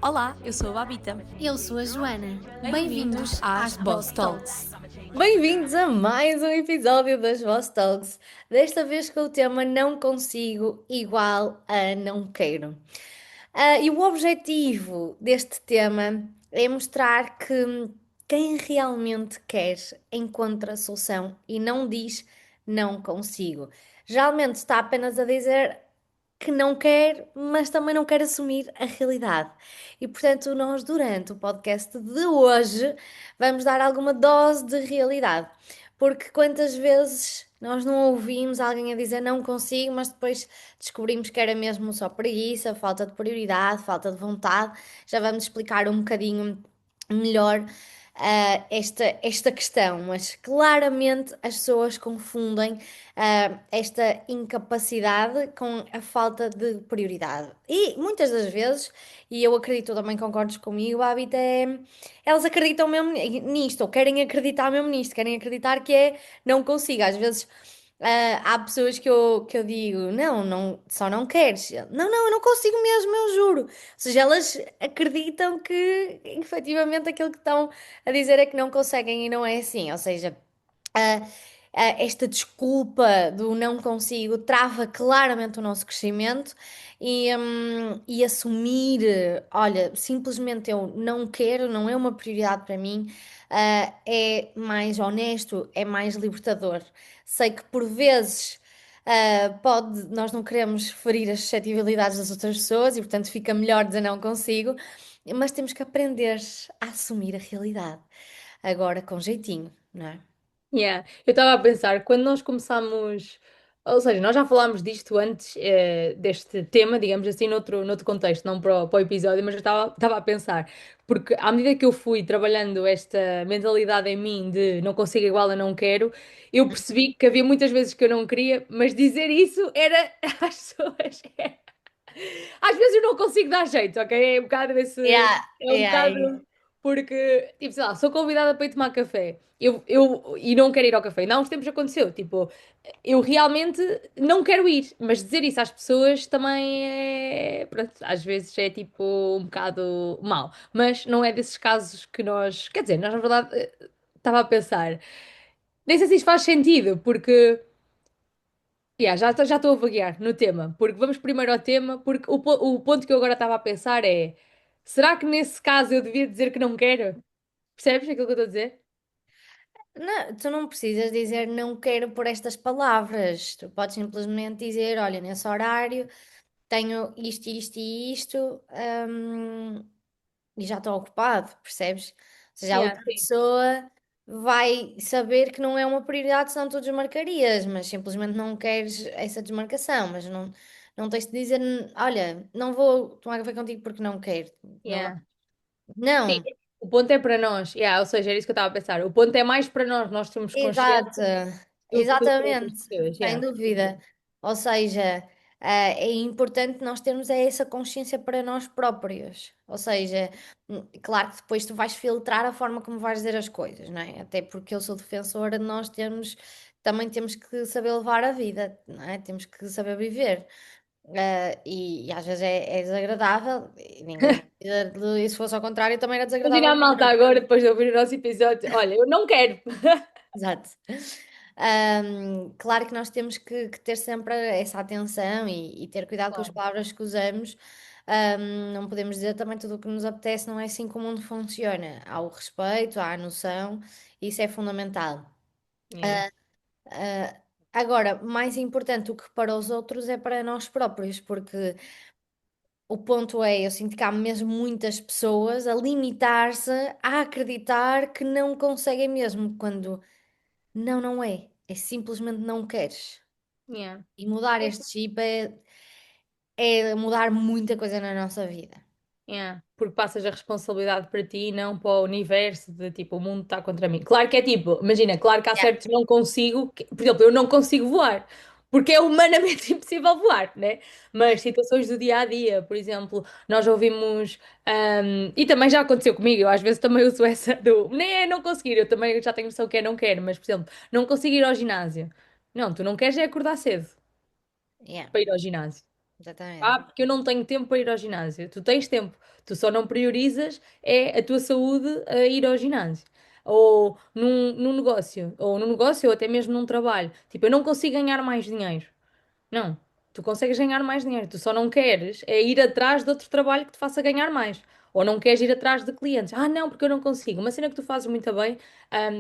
Olá, eu sou a Babita. Eu sou a Joana. Bem-vindos Bem-vindos às às Boss Boss Talks. Talks. Bem-vindos a mais um episódio das Voss Talks. Desta vez com o tema Não Consigo igual a Não Quero. E o objetivo deste tema é mostrar que quem realmente quer encontra a solução e não diz não consigo. Geralmente está apenas a dizer que não quer, mas também não quer assumir a realidade. E portanto, nós durante o podcast de hoje vamos dar alguma dose de realidade. Porque quantas vezes nós não ouvimos alguém a dizer não consigo, mas depois descobrimos que era mesmo só preguiça, falta de prioridade, falta de vontade. Já vamos explicar um bocadinho melhor esta questão, mas claramente as pessoas confundem esta incapacidade com a falta de prioridade. E muitas das vezes, e eu acredito também concordes comigo, a Habita é. Elas acreditam mesmo nisto, ou querem acreditar mesmo nisto, querem acreditar que é não consigo. Às vezes. Há pessoas que eu digo, não, só não queres. Não, eu não consigo mesmo, eu juro. Ou seja, elas acreditam que efetivamente aquilo que estão a dizer é que não conseguem e não é assim. Ou seja, ah, esta desculpa do não consigo trava claramente o nosso crescimento e assumir, olha, simplesmente eu não quero, não é uma prioridade para mim, é mais honesto, é mais libertador. Sei que por vezes. Nós não queremos ferir as suscetibilidades das outras pessoas e, portanto, fica melhor dizer não consigo, mas temos que aprender a assumir a realidade, agora com jeitinho, não é? Yeah. Eu estava a pensar, quando nós começámos, ou seja, nós já falámos disto antes, deste tema, digamos assim, noutro contexto, não para o episódio, mas eu estava a pensar, porque à medida que eu fui trabalhando esta mentalidade em mim de não consigo igual a não quero, eu percebi que havia muitas vezes que eu não queria, mas dizer isso era às pessoas. Às vezes eu não consigo dar jeito, ok? É um bocado esse. Yeah, É um yeah, bocado. Porque, tipo, sei lá, sou convidada para ir tomar café e não quero ir ao café. Ainda há uns tempos aconteceu. Tipo, eu realmente não quero ir, mas dizer isso às pessoas também é. Pronto, às vezes é tipo um bocado mau. Mas não é desses casos que nós. Quer dizer, nós na verdade estava a pensar. Nem sei se isto faz sentido, porque. Yeah, já estou a vaguear no tema, porque vamos primeiro ao tema, porque o ponto que eu agora estava a pensar é: será que nesse caso eu devia dizer que não quero? Percebes aquilo que eu estou a dizer? Não, tu não precisas dizer não quero por estas palavras. Tu podes simplesmente dizer, olha, nesse horário tenho isto, isto e isto, hum, e já estou ocupado, percebes? Ou seja, a Yeah, outra sim. pessoa vai saber que não é uma prioridade, senão tu desmarcarias, mas simplesmente não queres essa desmarcação, mas não tens de dizer, olha, não vou tomar café contigo porque não quero. Não, Yeah. Sim, não. o ponto é para nós. Yeah, ou seja, era isso que eu estava a pensar. O ponto é mais para nós termos consciência Exato, do que para outras exatamente, pessoas. sem Yeah. dúvida. Ou seja, é importante nós termos essa consciência para nós próprios. Ou seja, claro que depois tu vais filtrar a forma como vais dizer as coisas, não é? Até porque eu sou defensora de nós também temos que saber levar a vida, não é? Temos que saber viver. E às vezes é desagradável, e ninguém, e se fosse ao contrário também era Imagina desagradável. a malta agora, depois de ouvir o nosso episódio: olha, eu não quero. Exato. Claro que nós temos que ter sempre essa atenção e ter cuidado com as Claro. palavras que usamos. Não podemos dizer também tudo o que nos apetece, não é assim que o mundo funciona. Há o respeito, há a noção, isso é fundamental. Yeah. Ah, Agora, mais importante do que para os outros é para nós próprios, porque o ponto é, eu sinto que há mesmo muitas pessoas a limitar-se, a acreditar que não conseguem mesmo, quando não é. É simplesmente não queres. Yeah. E mudar este chip é mudar muita coisa na nossa vida. Yeah, porque passas a responsabilidade para ti e não para o universo de tipo, o mundo está contra mim. Claro que é tipo, imagina, claro que há Yeah. certos não consigo, por exemplo, eu não consigo voar, porque é humanamente impossível voar, né? Mas situações do dia a dia, por exemplo, nós ouvimos, e também já aconteceu comigo, eu às vezes também uso essa do, nem é não conseguir, eu também já tenho noção que é não quero, mas por exemplo, não consigo ir ao ginásio. Não, tu não queres é acordar cedo Yeah. para ir ao ginásio. exatamente. Ah, porque eu não tenho tempo para ir ao ginásio. Tu tens tempo, tu só não priorizas é a tua saúde a ir ao ginásio. Ou num negócio, ou até mesmo num trabalho. Tipo, eu não consigo ganhar mais dinheiro. Não, tu consegues ganhar mais dinheiro, tu só não queres é ir atrás de outro trabalho que te faça ganhar mais. Ou não queres ir atrás de clientes. Ah, não, porque eu não consigo. Uma cena que tu fazes muito bem,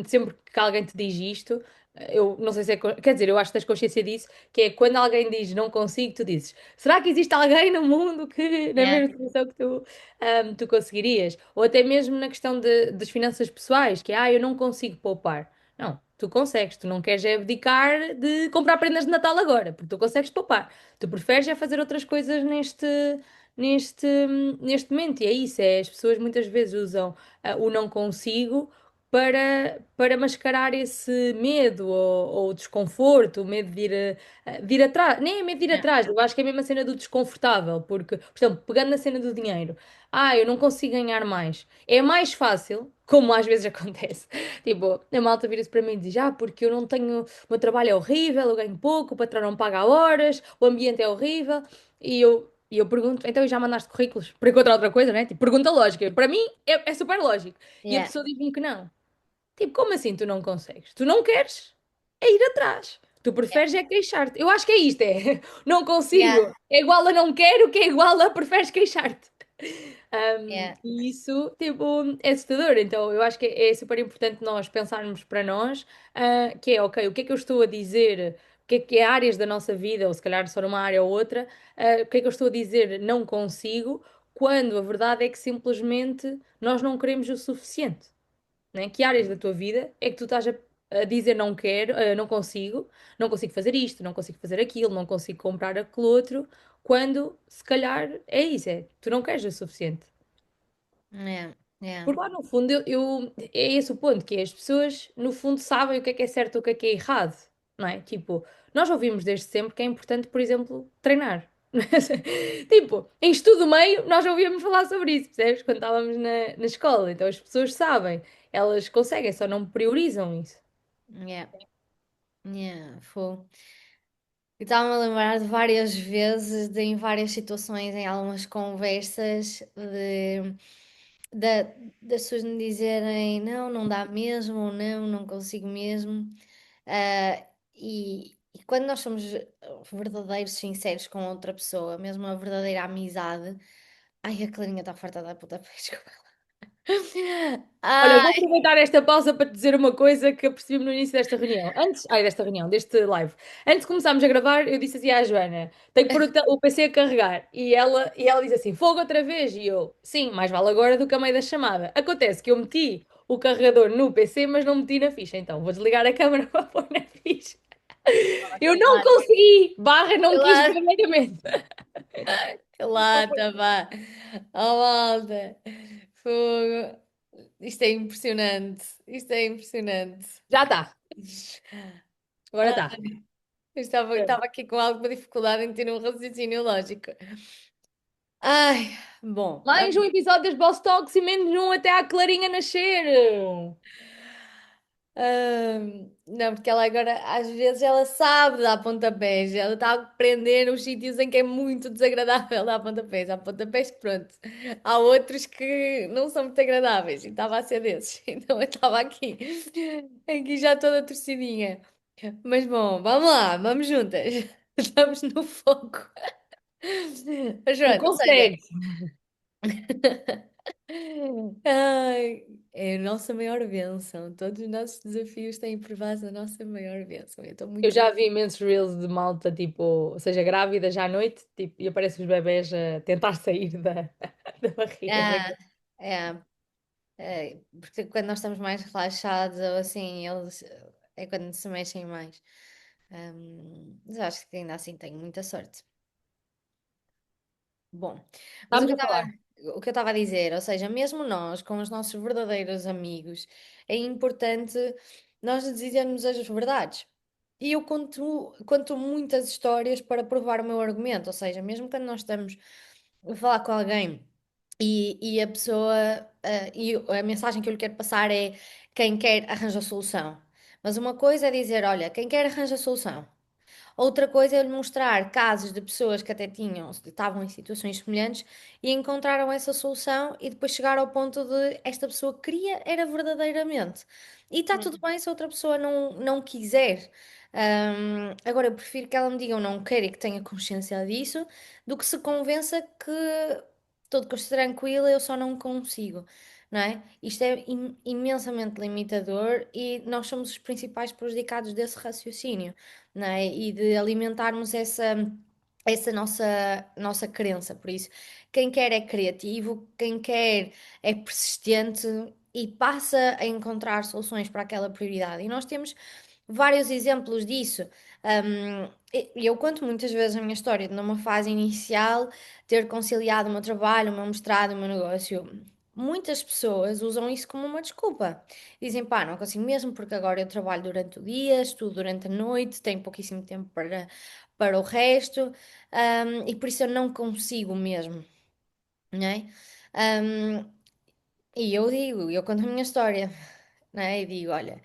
sempre que alguém te diz isto, eu não sei se é. Quer dizer, eu acho que tens consciência disso, que é quando alguém diz não consigo, tu dizes: será que existe alguém no mundo que, na Yeah, mesma situação que tu conseguirias? Ou até mesmo na questão das finanças pessoais, que é: eu não consigo poupar. Não, tu consegues, tu não queres é abdicar de comprar prendas de Natal agora, porque tu consegues poupar. Tu preferes é fazer outras coisas neste, neste momento. E é isso, é, as pessoas muitas vezes usam o não consigo para mascarar esse medo ou desconforto, o medo de ir atrás. Nem é medo de ir yeah, atrás, eu acho que é mesmo a cena do desconfortável, porque, por exemplo, pegando na cena do dinheiro, eu não consigo ganhar mais. É mais fácil, como às vezes acontece. Tipo, a malta vira-se para mim e diz: porque eu não tenho. O meu trabalho é horrível, eu ganho pouco, o patrão não paga a horas, o ambiente é horrível. E eu pergunto: então, e já mandaste currículos para encontrar outra coisa, né? Tipo, pergunta lógica. Para mim é super lógico. E a yeah, pessoa diz-me que não. Tipo, como assim tu não consegues? Tu não queres é ir atrás. Tu preferes é queixar-te. Eu acho que é isto, é. Não yeah, consigo. É igual a não quero, que é igual a preferes queixar-te. yeah, E isso, tipo, é assustador. Então, eu acho que é super importante nós pensarmos para nós, que é, ok, o que é que eu estou a dizer? O que é áreas da nossa vida, ou se calhar só numa área ou outra, o que é que eu estou a dizer não consigo, quando a verdade é que simplesmente nós não queremos o suficiente, né? Que áreas da tua vida é que tu estás a dizer não quero, não consigo fazer isto, não consigo fazer aquilo, não consigo comprar aquilo outro, quando se calhar é isso, tu não queres o suficiente. yeah, yeah, Porque lá no fundo é esse o ponto, que é as pessoas no fundo sabem o que é certo e o que é errado, não é? Tipo, nós ouvimos desde sempre que é importante, por exemplo, treinar. Tipo, em estudo meio, nós ouvíamos falar sobre isso, percebes? Quando estávamos na escola. Então as pessoas sabem, elas conseguem, só não priorizam isso. yeah, yeah, full. E estava-me a lembrar de várias vezes, em várias situações, em algumas conversas, da- das pessoas me dizerem não, não dá mesmo, ou não, não consigo mesmo. E quando nós somos verdadeiros, sinceros com outra pessoa, mesmo a verdadeira amizade, ai, a Clarinha está farta da puta, desculpa. Olha, eu Ah, vou aproveitar esta pausa para te dizer uma coisa que eu percebi no início desta reunião. Desta reunião, deste live. Antes de começarmos a gravar, eu disse assim à Joana: tenho que pôr o PC a carregar. E ela disse assim: fogo outra vez. E eu: sim, mais vale agora do que a meio da chamada. Acontece que eu meti o carregador no PC, mas não meti na ficha. Então, vou desligar a câmera para pôr na ficha. Eu não claro, consegui! Barra, não quis claro, verdadeiramente. claro, vá. Oh, malta, fogo. Isto é impressionante. Isto é impressionante. Já está. Agora Ah, está. estava aqui com alguma dificuldade em ter um raciocínio lógico. Ai, bom, Mais um episódio das Boss Talks e menos um até à Clarinha nascer. não, porque ela agora, às vezes, ela sabe dar pontapés. Ela está a prender os sítios em que é muito desagradável dar pontapés. Há pontapés que, pronto, há outros que não são muito agradáveis. E estava a ser desses. Então eu estava aqui já toda torcidinha. Mas bom, vamos lá, vamos juntas. Estamos no foco. Mas Tu pronto, ou seja, consegues. ai, é a nossa maior bênção. Todos os nossos desafios têm por base a nossa maior bênção. Eu estou Eu muito. já vi imensos reels de malta, tipo, ou seja, grávida já à noite, tipo, e aparecem os bebés a tentar sair da barriga. Ah, é, porque quando nós estamos mais relaxados ou assim, eles é quando se mexem mais. Mas eu acho que ainda assim tenho muita sorte. Bom, mas Estamos a falar. o que eu estava a dizer, ou seja, mesmo nós, com os nossos verdadeiros amigos, é importante nós dizermos as verdades. E eu conto muitas histórias para provar o meu argumento, ou seja, mesmo quando nós estamos a falar com alguém e a pessoa, e a mensagem que eu lhe quero passar é quem quer arranja a solução. Mas uma coisa é dizer, olha, quem quer arranja a solução. Outra coisa é lhe mostrar casos de pessoas que até tinham, estavam em situações semelhantes e encontraram essa solução e depois chegar ao ponto de esta pessoa queria era verdadeiramente. E está tudo Hum. bem se a outra pessoa não quiser. Agora, eu prefiro que ela me diga eu não quero e que tenha consciência disso, do que se convença que estou de tranquila, eu só não consigo, não é? Isto é imensamente limitador e nós somos os principais prejudicados desse raciocínio, não é? E de alimentarmos essa nossa crença. Por isso, quem quer é criativo, quem quer é persistente e passa a encontrar soluções para aquela prioridade. E nós temos vários exemplos disso. Eu conto muitas vezes a minha história de numa fase inicial ter conciliado o meu trabalho, o meu mestrado, o meu negócio. Muitas pessoas usam isso como uma desculpa. Dizem, pá, não consigo mesmo porque agora eu trabalho durante o dia, estudo durante a noite, tenho pouquíssimo tempo para o resto, e por isso eu não consigo mesmo, não é? Ahm, e eu conto a minha história, não é? E digo, olha.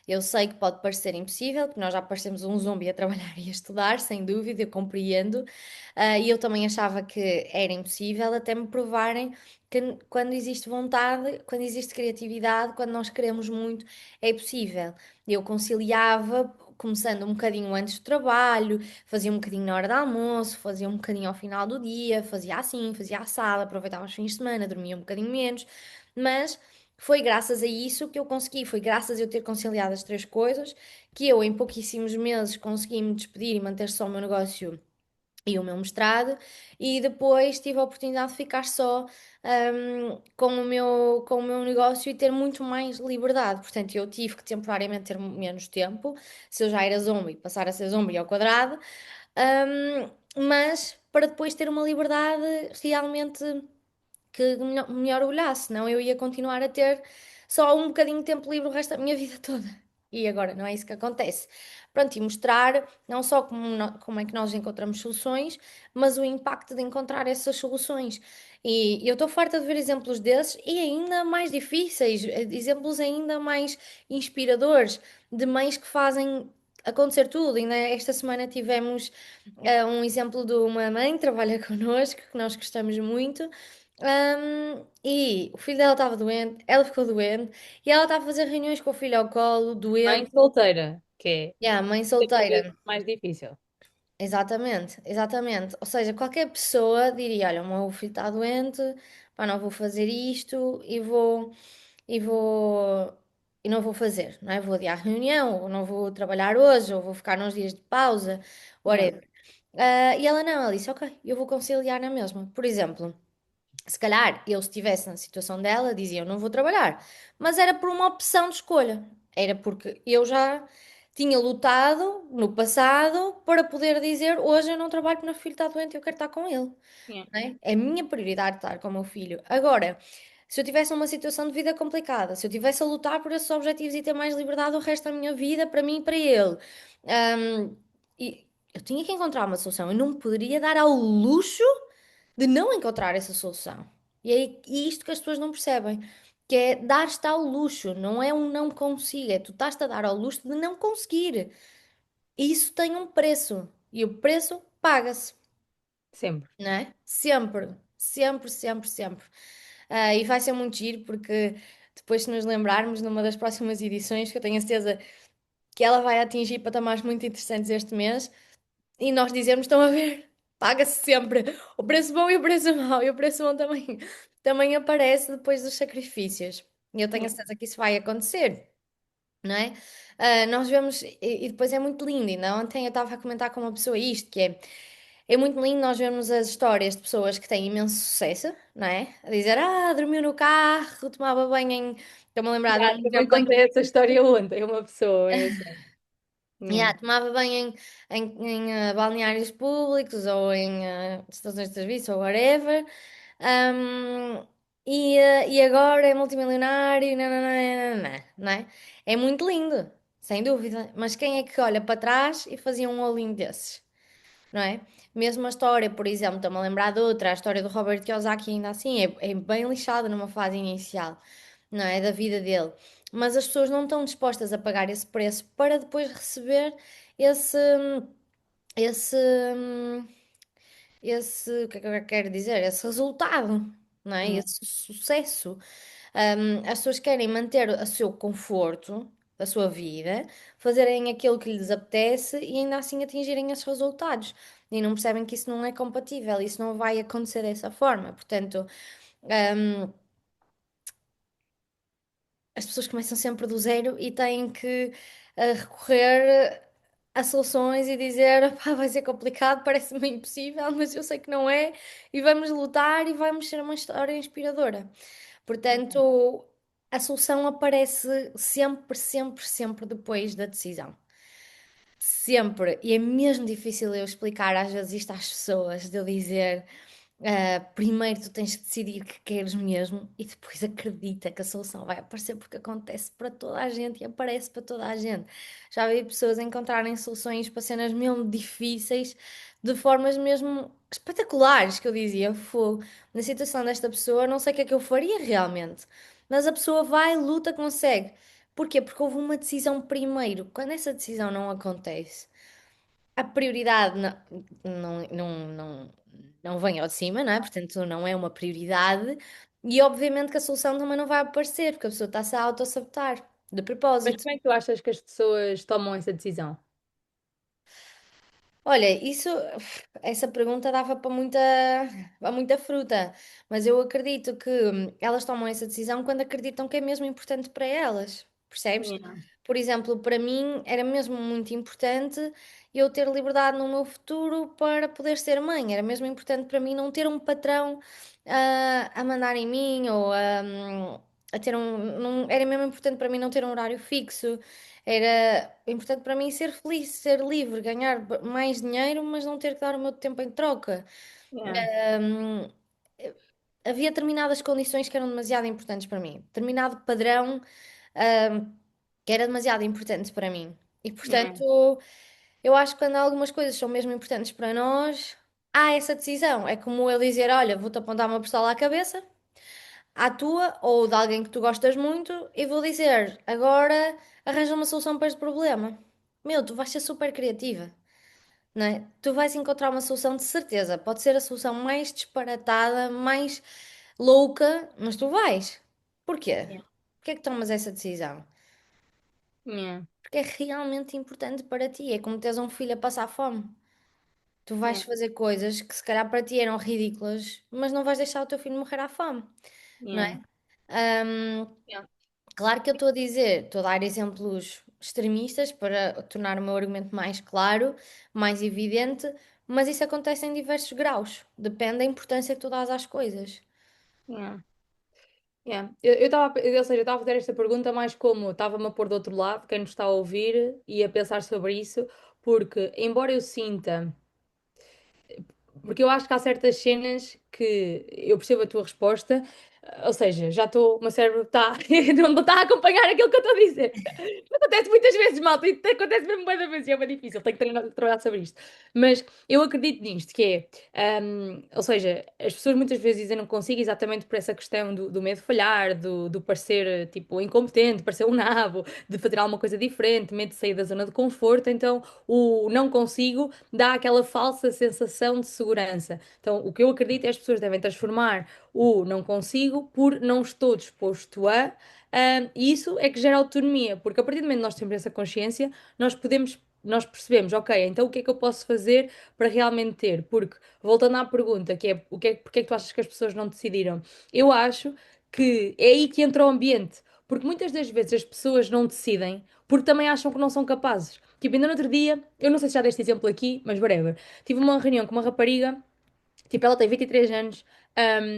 Eu sei que pode parecer impossível, porque nós já parecemos um zombi a trabalhar e a estudar, sem dúvida, eu compreendo. E eu também achava que era impossível, até me provarem que quando existe vontade, quando existe criatividade, quando nós queremos muito, é possível. Eu conciliava, começando um bocadinho antes do trabalho, fazia um bocadinho na hora do almoço, fazia um bocadinho ao final do dia, fazia assim, fazia assado, aproveitava os fins de semana, dormia um bocadinho menos, mas. Foi graças a isso que eu consegui, foi graças a eu ter conciliado as três coisas que eu, em pouquíssimos meses, consegui me despedir e manter só o meu negócio e o meu mestrado, e depois tive a oportunidade de ficar só, com o meu negócio e ter muito mais liberdade. Portanto, eu tive que temporariamente ter menos tempo, se eu já era zombie, passar a ser zombie ao quadrado, mas para depois ter uma liberdade realmente que me orgulhasse, senão eu ia continuar a ter só um bocadinho de tempo livre o resto da minha vida toda. E agora não é isso que acontece. Pronto, e mostrar não só como é que nós encontramos soluções, mas o impacto de encontrar essas soluções. E eu estou farta de ver exemplos desses e ainda mais difíceis, exemplos ainda mais inspiradores de mães que fazem acontecer tudo. Ainda esta semana tivemos um exemplo de uma mãe que trabalha connosco, que nós gostamos muito. E o filho dela estava doente, ela ficou doente e ela estava a fazer reuniões com o filho ao colo, Mãe doente. solteira, que é Yeah, mãe cada vez solteira. mais difícil. Exatamente, exatamente. Ou seja, qualquer pessoa diria: olha, o meu filho está doente, pá, não vou fazer isto e vou, e não vou fazer, não é? Vou adiar a reunião, ou não vou trabalhar hoje, ou vou ficar uns dias de pausa, Yeah. whatever. E ela disse: ok, eu vou conciliar na mesma. Por exemplo. Se calhar eu, se estivesse na situação dela, dizia eu não vou trabalhar. Mas era por uma opção de escolha. Era porque eu já tinha lutado no passado para poder dizer hoje eu não trabalho porque o meu filho está doente e eu quero estar com ele. Yeah. Não é? É a minha prioridade estar com o meu filho. Agora, se eu tivesse uma situação de vida complicada, se eu tivesse a lutar por esses objetivos e ter mais liberdade o resto da minha vida, para mim e para ele, e eu tinha que encontrar uma solução. Eu não poderia dar ao luxo de não encontrar essa solução. E isto que as pessoas não percebem, que é dar-te ao luxo, não é um não consigo, é tu estás-te a dar ao luxo de não conseguir. E isso tem um preço, e o preço paga-se, Sempre. não é? Sempre, sempre, sempre, sempre. E vai ser muito giro, porque depois, se nos lembrarmos, numa das próximas edições, que eu tenho a certeza que ela vai atingir patamares muito interessantes este mês, e nós dizemos, estão a ver, paga-se sempre o preço bom e o preço mau, e o preço bom também aparece depois dos sacrifícios. E eu tenho a Yeah. certeza que isso vai acontecer, não é? Nós vemos, e depois é muito lindo, ainda ontem eu estava a comentar com uma pessoa isto, que é muito lindo nós vermos as histórias de pessoas que têm imenso sucesso, não é? A dizer, dormiu no carro, tomava banho em... Estou-me a lembrar, Yeah, dormiu também banho. contei essa história ontem, uma pessoa, é assim. Yeah. Yeah, tomava banho em balneários públicos ou em estações de serviço ou whatever. Um, e agora é multimilionário, nananana, não é? É muito lindo, sem dúvida. Mas quem é que olha para trás e fazia um olhinho desses? Não é? Mesmo a história, por exemplo, estou-me a lembrar de outra, a história do Robert Kiyosaki, ainda assim, é bem lixada numa fase inicial, não é? Da vida dele. Mas as pessoas não estão dispostas a pagar esse preço para depois receber esse. esse, hum, o que é que eu quero dizer? Esse resultado, não é? Yeah. Esse sucesso. As pessoas querem manter o seu conforto, a sua vida, fazerem aquilo que lhes apetece e ainda assim atingirem esses resultados. E não percebem que isso não é compatível, isso não vai acontecer dessa forma. Portanto, hum, as pessoas começam sempre do zero e têm que recorrer a soluções e dizer, pá, vai ser complicado, parece-me impossível, mas eu sei que não é, e vamos lutar e vamos ser uma história inspiradora. Portanto, a solução aparece sempre, sempre, sempre depois da decisão. Sempre. E é mesmo difícil eu explicar às vezes isto às pessoas, de eu dizer. Primeiro tu tens que decidir que queres mesmo e depois acredita que a solução vai aparecer porque acontece para toda a gente e aparece para toda a gente. Já vi pessoas encontrarem soluções para cenas mesmo difíceis de formas mesmo espetaculares que eu dizia, fogo, na situação desta pessoa, não sei o que é que eu faria realmente. Mas a pessoa vai, luta, consegue. Porquê? Porque houve uma decisão primeiro. Quando essa decisão não acontece, a prioridade não vem ao de cima, não é? Portanto, não é uma prioridade. E obviamente que a solução também não vai aparecer, porque a pessoa está-se a autossabotar, de Mas propósito. como é que tu achas que as pessoas tomam essa decisão? Olha, essa pergunta dava para muita fruta, mas eu acredito que elas tomam essa decisão quando acreditam que é mesmo importante para elas, percebes? Yeah. Por exemplo, para mim era mesmo muito importante eu ter liberdade no meu futuro para poder ser mãe, era mesmo importante para mim não ter um patrão a mandar em mim ou a ter era mesmo importante para mim não ter um horário fixo. Era importante para mim ser feliz, ser livre, ganhar mais dinheiro, mas não ter que dar o meu tempo em troca. Yeah. Hum, Havia determinadas condições que eram demasiado importantes para mim, determinado padrão, que era demasiado importante para mim. E Yeah. portanto, eu acho que quando algumas coisas são mesmo importantes para nós, há essa decisão. É como eu dizer: olha, vou-te apontar uma pistola à cabeça, à tua ou de alguém que tu gostas muito, e vou dizer: agora arranja uma solução para este problema. Meu, tu vais ser super criativa, não é? Tu vais encontrar uma solução de certeza. Pode ser a solução mais disparatada, mais louca, mas tu vais. Porquê? Yeah. Porquê é que tomas essa decisão? Yeah. Porque é realmente importante para ti. É como teres um filho a passar fome. Tu vais Yeah. fazer coisas que se calhar para ti eram ridículas, mas não vais deixar o teu filho morrer à fome, não Yeah. é? Ahm, Yeah. Claro que eu estou a dizer, estou a dar exemplos extremistas para tornar o meu argumento mais claro, mais evidente, mas isso acontece em diversos graus. Depende da importância que tu dás às coisas. Yeah. Yeah. Eu estava, ou seja, eu estava a fazer esta pergunta mais como estava-me a pôr do outro lado, quem nos está a ouvir e a pensar sobre isso, porque embora eu sinta. Porque eu acho que há certas cenas que eu percebo a tua resposta, ou seja, já estou, o meu cérebro está, não está a acompanhar aquilo que eu estou a dizer. Acontece muitas vezes, malta, e acontece mesmo bem da vez, e é bem difícil, tenho que trabalhar sobre isto. Mas eu acredito nisto, que é, ou seja, as pessoas muitas vezes dizem não consigo exatamente por essa questão do medo de falhar, do parecer, tipo, incompetente, parecer um nabo, de fazer alguma coisa diferente, medo de sair da zona de conforto, então o não consigo dá aquela falsa sensação de segurança. Então, o que eu acredito é que as pessoas devem transformar o não consigo por não estou disposto a. E isso é que gera autonomia, porque a partir do momento que nós temos essa consciência, nós percebemos, ok, então o que é que eu posso fazer para realmente ter? Porque, voltando à pergunta, que é, porque é que tu achas que as pessoas não decidiram? Eu acho que é aí que entra o ambiente, porque muitas das vezes as pessoas não decidem porque também acham que não são capazes. Tipo, ainda no outro dia, eu não sei se já deste exemplo aqui, mas whatever. Tive uma reunião com uma rapariga, tipo, ela tem 23 anos,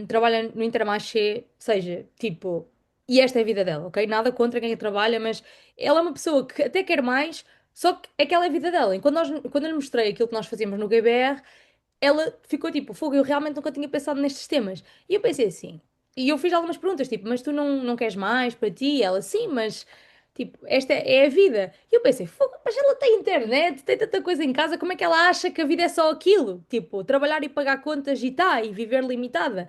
trabalha no Intermarché, seja, tipo, e esta é a vida dela, ok? Nada contra quem trabalha, mas ela é uma pessoa que até quer mais, só que aquela é a vida dela. E quando eu lhe mostrei aquilo que nós fazíamos no GBR, ela ficou tipo, fogo, eu realmente nunca tinha pensado nestes temas. E eu pensei assim, e eu fiz algumas perguntas, tipo, mas tu não queres mais para ti? E ela, sim, mas, tipo, esta é a vida. E eu pensei, fogo, mas ela tem internet, tem tanta coisa em casa, como é que ela acha que a vida é só aquilo? Tipo, trabalhar e pagar contas e tá, e viver limitada.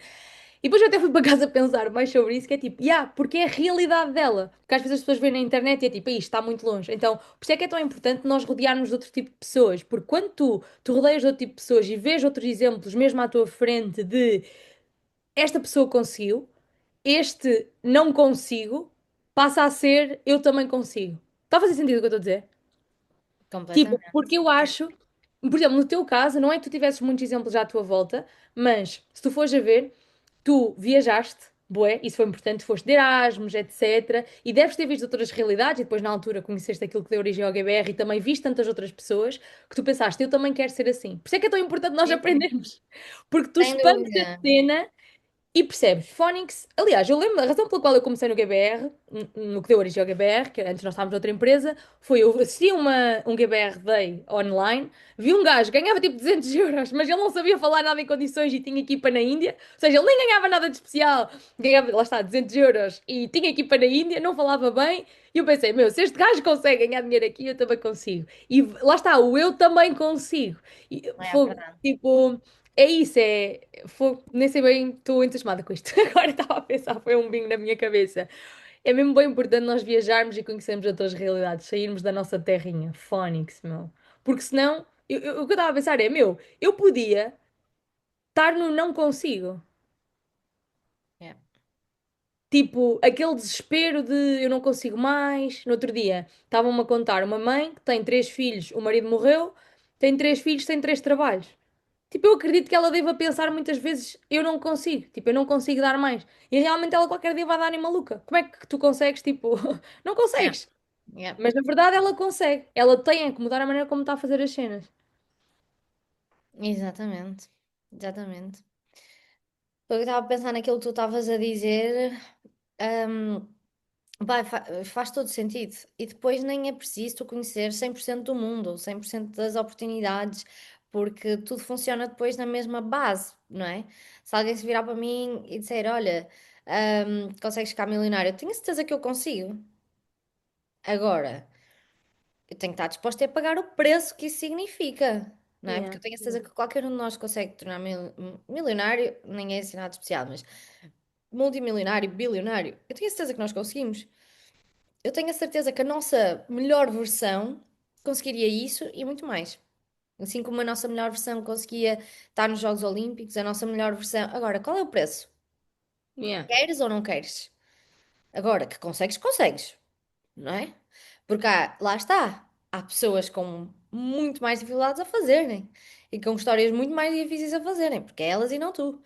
E depois eu até fui para casa pensar mais sobre isso, que é tipo, porque é a realidade dela. Porque às vezes as pessoas veem na internet e é tipo, isto está muito longe. Então, por isso é que é tão importante nós rodearmos de outro tipo de pessoas. Porque quando tu rodeias de outro tipo de pessoas e vês outros exemplos mesmo à tua frente de esta pessoa conseguiu, este não consigo, passa a ser eu também consigo. Está a fazer sentido o que eu estou a dizer? Tipo, porque Completamente. eu acho, por exemplo, no teu caso, não é que tu tivesses muitos exemplos à tua volta, mas se tu fores a ver, tu viajaste, bué, isso foi importante, foste de Erasmus, etc. E deves ter visto outras realidades, e depois na altura conheceste aquilo que deu origem ao GBR e também viste tantas outras pessoas que tu pensaste, eu também quero ser assim. Por isso é que é tão importante nós Sim, sim. aprendermos. Porque tu Sem expandes a dúvida. cena e percebes, Phonics, aliás, eu lembro, a razão pela qual eu comecei no GBR, no que deu origem ao GBR, que antes nós estávamos noutra empresa, foi eu assisti um GBR Day online, vi um gajo, ganhava tipo 200 euros, mas ele não sabia falar nada em condições e tinha equipa na Índia, ou seja, ele nem ganhava nada de especial, ganhava, lá está, 200 euros e tinha equipa na Índia, não falava bem, e eu pensei, meu, se este gajo consegue ganhar dinheiro aqui, eu também consigo. E lá está, o eu também consigo. E É foi, verdade. tipo, é isso, nem sei bem, estou entusiasmada com isto. Agora estava a pensar, foi um bingo na minha cabeça. É mesmo bem importante nós viajarmos e conhecermos outras realidades, sairmos da nossa terrinha, Fónix, meu. Porque senão, o que eu estava a pensar é, meu, eu podia estar no não consigo. Yeah. Tipo, aquele desespero de eu não consigo mais. No outro dia, estavam-me a contar uma mãe que tem três filhos, o marido morreu, tem três filhos, tem três trabalhos. Tipo, eu acredito que ela deva pensar muitas vezes, eu não consigo, tipo, eu não consigo dar mais. E realmente ela qualquer dia vai dar em maluca. Como é que tu consegues? Tipo, não Yeah. consegues. Yeah. Mas na verdade ela consegue. Ela tem é que mudar a maneira como está a fazer as cenas. Exatamente. Exatamente. Eu estava a pensar naquilo que tu estavas a dizer. hum, faz todo sentido. E depois nem é preciso tu conhecer 100% do mundo, 100% das oportunidades, porque tudo funciona depois na mesma base, não é? Se alguém se virar para mim e disser, olha, consegues ficar milionário, eu tenho certeza que eu consigo. Agora, eu tenho que estar disposta a pagar o preço que isso significa, não é? Porque Yeah. eu tenho a certeza que qualquer um de nós consegue tornar milionário, nem é assim nada especial, mas multimilionário, bilionário, eu tenho a certeza que nós conseguimos. Eu tenho a certeza que a nossa melhor versão conseguiria isso e muito mais. Assim como a nossa melhor versão conseguia estar nos Jogos Olímpicos, a nossa melhor versão. Agora, qual é o preço? Yeah. Queres ou não queres? Agora, que consegues, consegues, não é? Porque lá está, há pessoas com muito mais dificuldades a fazerem e com histórias muito mais difíceis a fazerem, porque é elas e não tu.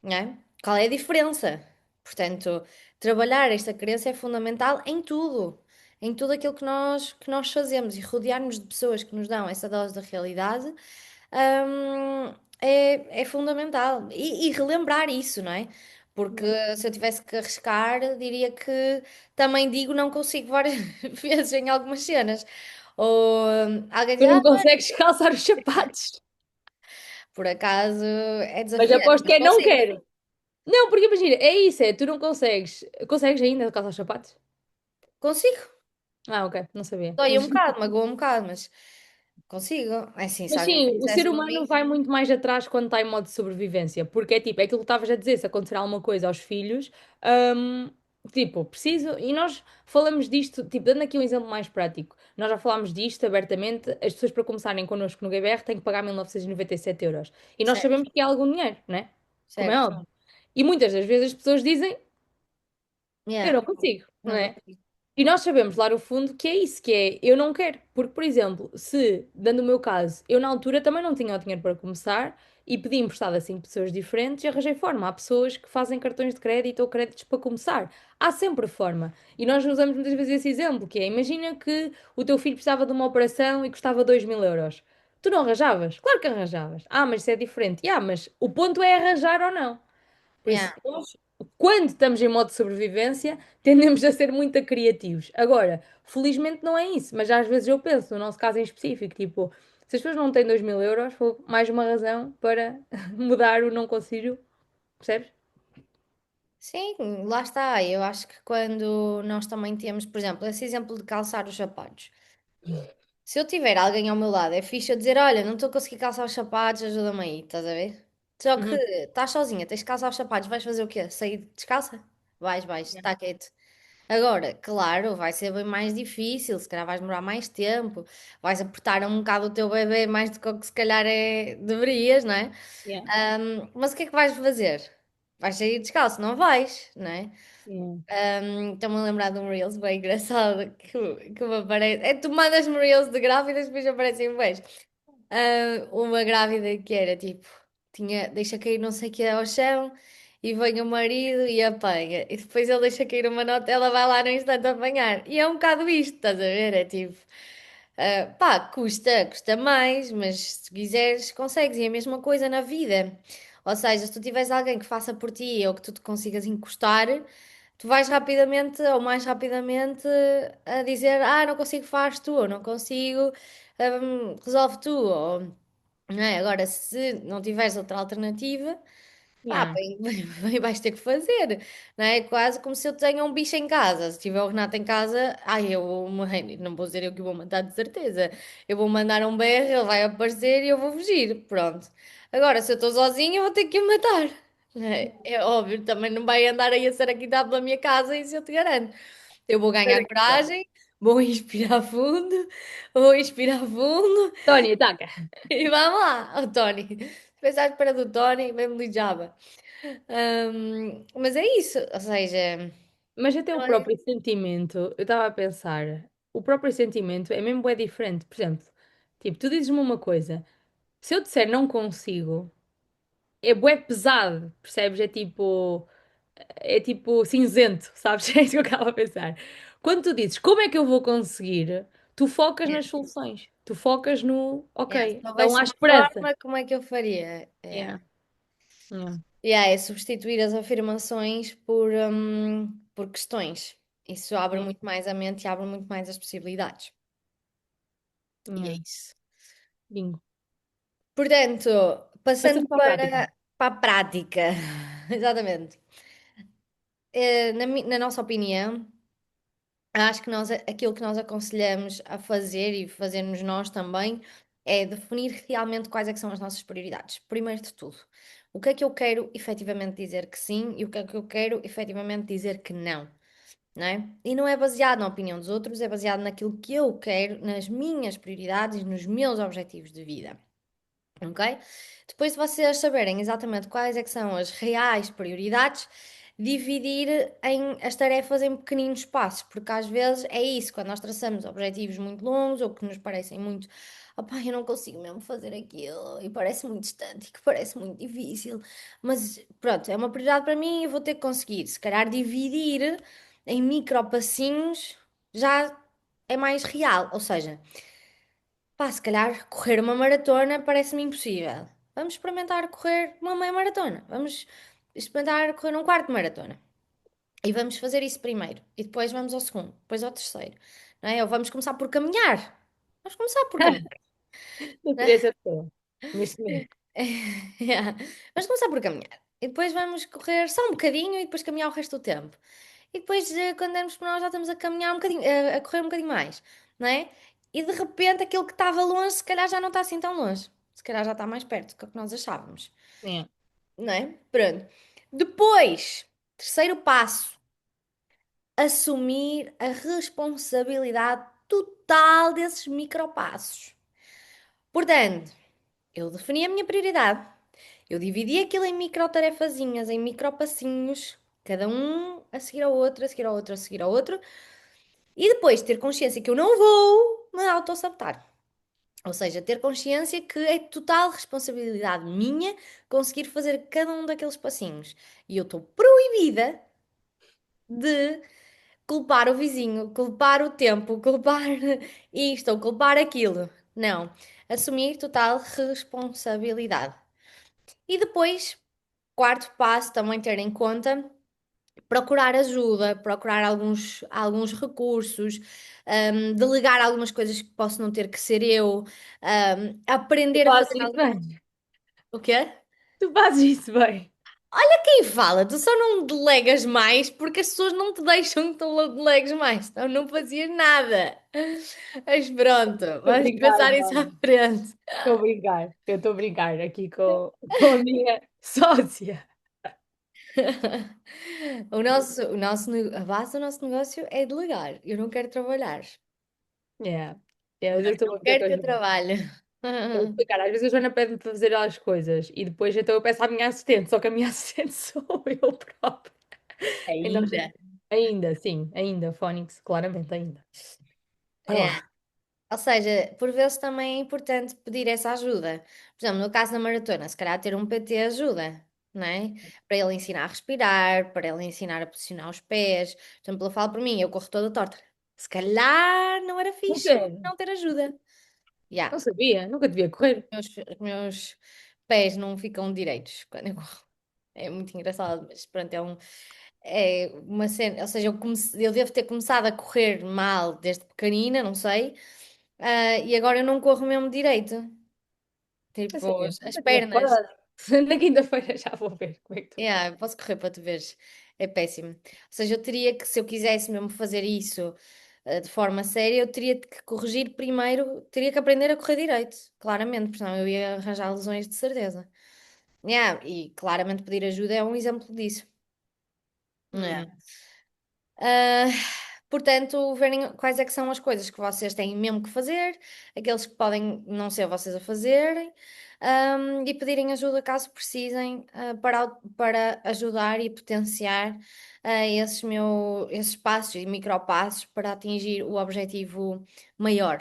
Não é? Qual é a diferença? Portanto, trabalhar esta crença é fundamental em tudo aquilo que nós fazemos e rodearmos de pessoas que nos dão essa dose da realidade, é fundamental. E relembrar isso, não é? Porque se eu tivesse que arriscar, diria que também digo não consigo várias vezes em algumas cenas. Ou alguém Tu diz, não consegues calçar os sapatos. por acaso é Mas desafiante, aposto que mas é não consigo. quero. Não, porque imagina, é isso, tu não consegues. Consegues ainda calçar os sapatos? Consigo. Ah, ok, não sabia. Dói um bocado, magoa um bocado, mas consigo. É assim, se Mas alguém me sim, o ser fizesse um humano bife. vai muito mais atrás quando está em modo de sobrevivência, porque é tipo, é aquilo que estavas a dizer, se acontecer alguma coisa aos filhos, hum, tipo, preciso, e nós falamos disto, tipo, dando aqui um exemplo mais prático, nós já falámos disto abertamente, as pessoas para começarem connosco no GBR têm que pagar 1997 euros, e nós Certo, sabemos que é algum dinheiro, né? Como é certo. óbvio. E muitas das vezes as pessoas dizem, eu Yeah, não consigo, não não é? consigo. E nós sabemos lá no fundo que é isso, que é eu não quero. Porque, por exemplo, se, dando o meu caso, eu na altura também não tinha o dinheiro para começar e pedi emprestado a cinco pessoas diferentes e arranjei forma. Há pessoas que fazem cartões de crédito ou créditos para começar. Há sempre forma. E nós usamos muitas vezes esse exemplo, que é, imagina que o teu filho precisava de uma operação e custava 2000 euros. Tu não arranjavas? Claro que arranjavas. Ah, mas isso é diferente. Mas o ponto é arranjar ou não. Por Yeah. isso, nós, quando estamos em modo de sobrevivência, tendemos a ser muito criativos. Agora, felizmente não é isso, mas às vezes eu penso, no nosso caso em específico, tipo, se as pessoas não têm 2000 euros, foi mais uma razão para mudar o não consigo, percebes? Sim, lá está. Eu acho que quando nós também temos, por exemplo, esse exemplo de calçar os sapatos. Se eu tiver alguém ao meu lado, é fixe eu dizer: olha, não estou a conseguir calçar os sapatos, ajuda-me aí, estás a ver? Só que Uhum. estás sozinha, tens que calçar os sapatos, vais fazer o quê? Sair descalça? Vais, Yeah. está quieto. Agora, claro, vai ser bem mais difícil, se calhar vais demorar mais tempo, vais apertar um bocado o teu bebê mais do que o que se calhar deverias, não é? Yeah. Mas o que é que vais fazer? Vais sair descalço? Não vais, não é? Yeah. Estou-me a lembrar de um Reels bem engraçado que me aparece. É, tu mandas-me Reels de grávidas, depois aparecem bens. Uma grávida que era tipo, deixa cair não sei o que ao chão e vem o marido e apanha. E depois ele deixa cair uma nota, ela vai lá no instante apanhar. E é um bocado isto, estás a ver? É tipo, pá, custa mais, mas se quiseres, consegues. E é a mesma coisa na vida. Ou seja, se tu tiveres alguém que faça por ti ou que tu te consigas encostar, tu vais rapidamente ou mais rapidamente a dizer: Ah, não consigo, faz tu, ou não consigo, resolve tu. Ou, não é? Agora, se não tiveres outra alternativa. Pá, Yeah. bem, bem vais ter que fazer, não é? Quase como se eu tenha um bicho em casa. Se tiver o Renato em casa, ai, não vou dizer eu que o vou matar de certeza. Eu vou mandar um berro, ele vai aparecer e eu vou fugir. Pronto. Agora, se eu estou sozinha, eu vou ter que o matar. Não é? É óbvio, também não vai andar aí a ser aqui pela minha casa, isso eu te garanto. Eu vou ganhar coragem, vou inspirar fundo, vou inspirar fundo Tony, ataca. e vamos lá, oh, Tony. Se pensares à espera do Tony, vem-me lijava. Mas é isso, ou seja, Mas até o não é- próprio sentimento, eu estava a pensar, o próprio sentimento é mesmo é diferente. Por exemplo, tipo, tu dizes-me uma coisa, se eu disser não consigo, é bué pesado, percebes? É tipo cinzento, sabes? É isso que eu acabo a pensar. Quando tu dizes como é que eu vou conseguir, tu focas yeah, nas soluções, tu focas no, yeah, se ok, então houvesse há uma esperança. forma, como é que eu faria? Yeah, Yeah. yeah, Yeah, é substituir as afirmações por questões. Isso abre yeah, muito mais a mente e abre muito mais as possibilidades. E é yeah. isso. Bingo. Portanto, passando Passando para a prática. para a prática, exatamente. Na nossa opinião, acho que aquilo que nós aconselhamos a fazer e fazermos nós também é definir realmente quais é que são as nossas prioridades. Primeiro de tudo, o que é que eu quero efetivamente dizer que sim e o que é que eu quero efetivamente dizer que não, não é? E não é baseado na opinião dos outros, é baseado naquilo que eu quero, nas minhas prioridades, nos meus objetivos de vida. Ok? Depois de vocês saberem exatamente quais é que são as reais prioridades, dividir as tarefas em pequeninos passos, porque às vezes é isso, quando nós traçamos objetivos muito longos ou que nos parecem muito, opá, eu não consigo mesmo fazer aquilo e parece muito distante e que parece muito difícil, mas pronto, é uma prioridade para mim e eu vou ter que conseguir. Se calhar dividir em micro passinhos já é mais real, ou seja, pá, se calhar correr uma maratona parece-me impossível. Vamos experimentar correr uma meia maratona. Vamos experimentar correr um quarto de maratona. E vamos fazer isso primeiro. E depois vamos ao segundo, depois ao terceiro. Não é? Ou vamos começar por caminhar. Vamos começar por caminhar. Não Né? queria ser pessoa, neste momento. Yeah. Vamos começar por caminhar. E depois vamos correr só um bocadinho e depois caminhar o resto do tempo. E depois, quando dermos por nós, já estamos a caminhar um bocadinho, a correr um bocadinho mais, não é? E de repente aquilo que estava longe, se calhar já não está assim tão longe. Se calhar já está mais perto do que o que nós achávamos, Yeah, não é? Pronto. Depois, terceiro passo, assumir a responsabilidade total desses micropassos. Portanto, eu defini a minha prioridade. Eu dividi aquilo em microtarefazinhas, em micropassinhos, cada um a seguir ao outro, a seguir ao outro, a seguir ao outro. E depois ter consciência que eu não vou me autossabotar. Ou seja, ter consciência que é total responsabilidade minha conseguir fazer cada um daqueles passinhos. E eu estou proibida de culpar o vizinho, culpar o tempo, culpar isto ou culpar aquilo. Não. Assumir total responsabilidade. E depois, quarto passo, também ter em conta procurar ajuda, procurar alguns recursos, delegar algumas coisas que posso não ter que ser eu, tu aprender a fazes fazer isso algo. bem. O quê? Tu fazes isso bem. Quem fala? Tu só não delegas mais porque as pessoas não te deixam que tu delegues mais. Então não fazias nada. Mas pronto, Estou a vamos brincar, passar isso à Joana. frente. Estou a brincar. Eu estou a brincar aqui com a minha sócia. A base do nosso negócio é delegar. Eu não quero trabalhar, Yeah. Yeah, mas mas eu estou não a ver quero com a ter Joana. trabalho. Eu vou explicar. Às vezes a Joana pede-me para fazer as coisas e depois então eu peço à minha assistente, só que a minha assistente sou eu própria. Ainda, Ainda. ainda, sim, ainda, Phonics, claramente ainda. Ah É. lá. Ou seja, por vezes também é importante pedir essa ajuda. Por exemplo, no caso da maratona, se calhar ter um PT ajuda, não é? Para ele ensinar a respirar, para ele ensinar a posicionar os pés. Por exemplo, eu falo por mim, eu corro toda torta. Se calhar não era Não fixe quero. não ter ajuda. Não Já, sabia, nunca devia correr. os meus pés não ficam direitos quando eu corro. É muito engraçado, mas pronto, é uma cena. Ou seja, eu devo ter começado a correr mal desde pequenina, não sei. E agora eu não corro mesmo direito. A Tipo, sério, as nunca tinha pernas. reparado. Na quinta-feira já vou ver como é que tu corres. Yeah, posso correr para tu veres. É péssimo. Ou seja, eu teria que, se eu quisesse mesmo fazer isso, de forma séria, eu teria que corrigir primeiro, teria que aprender a correr direito, claramente, porque senão eu ia arranjar lesões de certeza. Yeah, e claramente pedir ajuda é um exemplo disso. Yeah. Hum, Ah, portanto, verem quais é que são as coisas que vocês têm mesmo que fazer, aqueles que podem não ser vocês a fazerem, e pedirem ajuda caso precisem, para ajudar e potenciar, esses passos e micropassos para atingir o objetivo maior.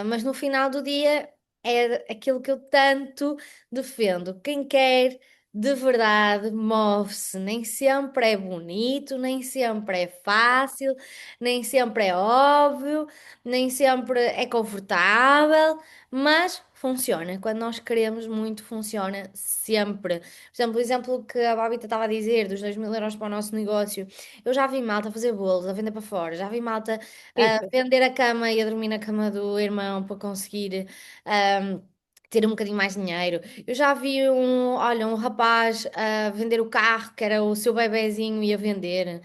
Mas no final do dia é aquilo que eu tanto defendo. Quem quer de verdade, move-se. Nem sempre é bonito, nem sempre é fácil, nem sempre é óbvio, nem sempre é confortável, mas funciona. Quando nós queremos muito, funciona sempre. Por exemplo, o exemplo que a Babita estava a dizer dos 2.000 euros para o nosso negócio. Eu já vi malta fazer bolos, a vender para fora, já vi malta a rica. vender a cama e a dormir na cama do irmão para conseguir. ahm, Ter um bocadinho mais de dinheiro. Eu já vi olha, um rapaz a vender o carro, que era o seu bebezinho e a vender.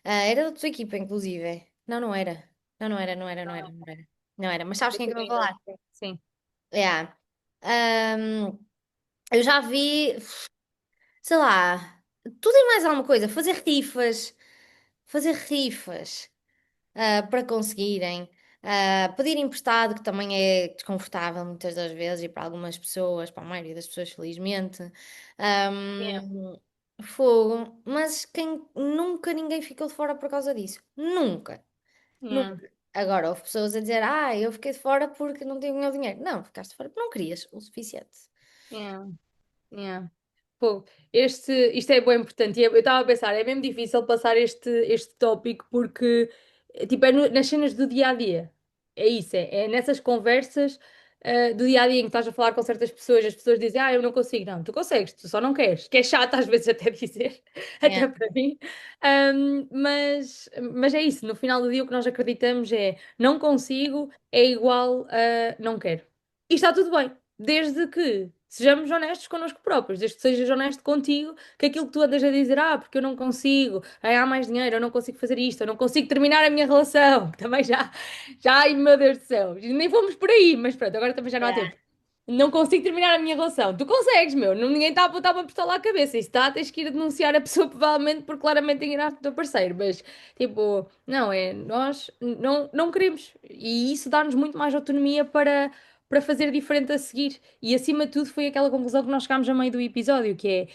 Era da tua equipa, inclusive. Não, não era. Não, não era, não era, não era, não era. Não era, mas sabes Eu quem é que eu vou também não falar? sei. Sim. É. Ahm, eu já vi, sei lá, tudo e mais alguma coisa. Fazer rifas. Para conseguirem. Pedir emprestado, que também é desconfortável muitas das vezes, e para algumas pessoas, para a maioria das pessoas, felizmente. Yeah. Fogo. Mas nunca ninguém ficou de fora por causa disso. Nunca. Yeah. Nunca. Agora, houve pessoas a dizer, eu fiquei de fora porque não tinha o meu dinheiro. Não, ficaste de fora porque não querias o suficiente. Yeah. Yeah. Pô, isto é bem importante. Eu estava a pensar, é mesmo difícil passar este tópico porque, tipo, é nas cenas do dia a dia. É isso, é nessas conversas, do dia a dia em que estás a falar com certas pessoas, as pessoas dizem, eu não consigo. Não, tu consegues, tu só não queres. Que é chato às vezes até dizer, É, até para mim. Mas é isso, no final do dia o que nós acreditamos é não consigo é igual a não quero. E está tudo bem. Desde que sejamos honestos connosco próprios, desde que sejas honesto contigo, que aquilo que tu andas a dizer, porque eu não consigo, há mais dinheiro, eu não consigo fazer isto, eu não consigo terminar a minha relação, que também ai meu Deus do céu, nem fomos por aí, mas pronto, agora também já não há é, tempo. Não consigo terminar a minha relação. Tu consegues, meu. Ninguém está a apontar uma pistola à cabeça. Isso está, tens que ir denunciar a pessoa, provavelmente, porque claramente enganaste o teu parceiro. Mas, tipo, não, nós não queremos. E isso dá-nos muito mais autonomia para fazer diferente a seguir. E acima de tudo foi aquela conclusão que nós chegámos a meio do episódio, que é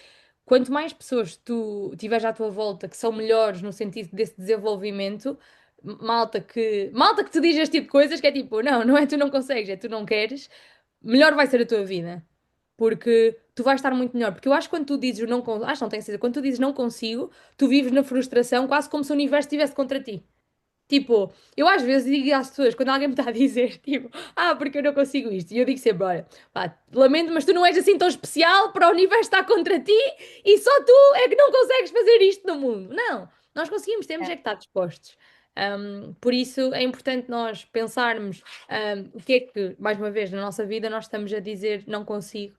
quanto mais pessoas tu tiveres à tua volta que são melhores no sentido desse desenvolvimento, malta que te diz este tipo de coisas, que é tipo, não é tu não consegues, é tu não queres, melhor vai ser a tua vida. Porque tu vais estar muito melhor. Porque eu acho que quando tu dizes não consigo, acho que não tenho certeza, quando tu dizes não consigo, tu vives na frustração quase como se o universo estivesse contra ti. Tipo, eu às vezes digo às pessoas, quando alguém me está a dizer, tipo, porque eu não consigo isto, e eu digo sempre, olha, pá, lamento, mas tu não és assim tão especial para o universo estar contra ti e só tu é que não consegues fazer isto no mundo. Não, nós conseguimos, temos é que estar dispostos. Por isso é importante nós pensarmos, o que é que, mais uma vez, na nossa vida nós estamos a dizer não consigo,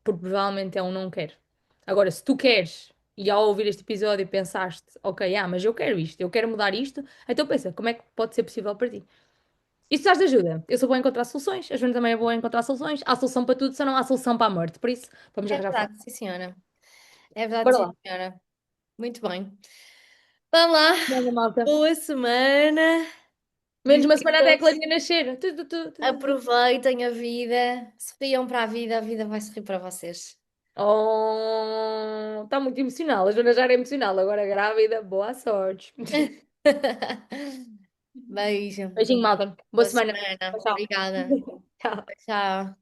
porque provavelmente é um não quero. Agora, se tu queres e ao ouvir este episódio pensaste, ok, mas eu quero isto, eu quero mudar isto, então pensa, como é que pode ser possível para ti? Isso precisas de ajuda. Eu sou boa a encontrar soluções, a Joana também é boa a encontrar soluções. Há solução para tudo, só não há solução para a morte. Por isso, vamos É arranjar solução. verdade, sim, senhora. É verdade, Bora sim, lá. senhora. Muito bem. Vamos lá. Nada, malta. Boa semana. Menos uma semana até a Divirtam-se. Clarinha nascer. Tu. Aproveitem a vida. Sorriam para a vida vai sorrir para vocês. Oh, está muito emocional. A Joana já era emocional, agora grávida. Boa sorte. Beijo. Beijinho, malta. Boa Boa semana. semana. Tchau. Obrigada. Tchau. Tchau.